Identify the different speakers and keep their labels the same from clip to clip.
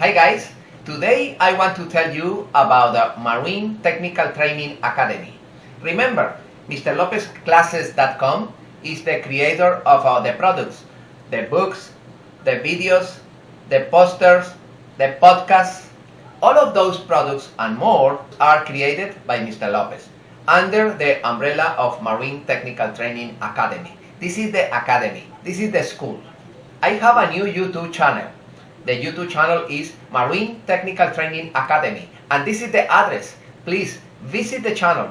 Speaker 1: Hi guys, today I want to tell you about the Marine Technical Training Academy. Remember, Mr. Lopez Classes.com is the creator of the products, the books, the videos, the posters, the podcasts. All of those products and more are created by Mr. Lopez under the umbrella of Marine Technical Training Academy. This is the academy. This is the school. I have a new YouTube channel. The YouTube channel is Marine Technical Training Academy, and this is the address. Please visit the channel.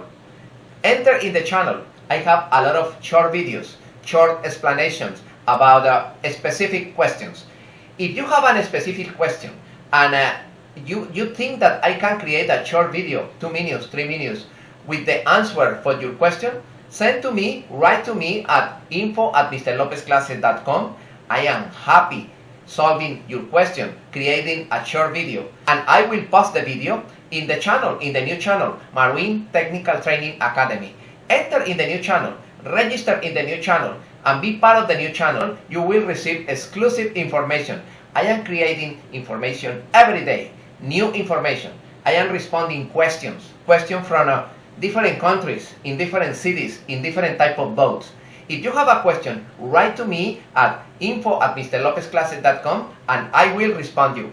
Speaker 1: Enter in the channel. I have a lot of short videos, short explanations about specific questions. If you have a specific question and you think that I can create a short video, 2 minutes, 3 minutes, with the answer for your question, send to me, write to me at info@mrlopezclasses.com. I am happy solving your question, creating a short video, and I will post the video in the channel, in the new channel, Marine Technical Training Academy. Enter in the new channel, register in the new channel, and be part of the new channel. You will receive exclusive information. I am creating information every day, new information. I am responding questions from different countries, in different cities, in different type of boats. If you have a question, write to me at info@mrlopezclasses.com and I will respond you.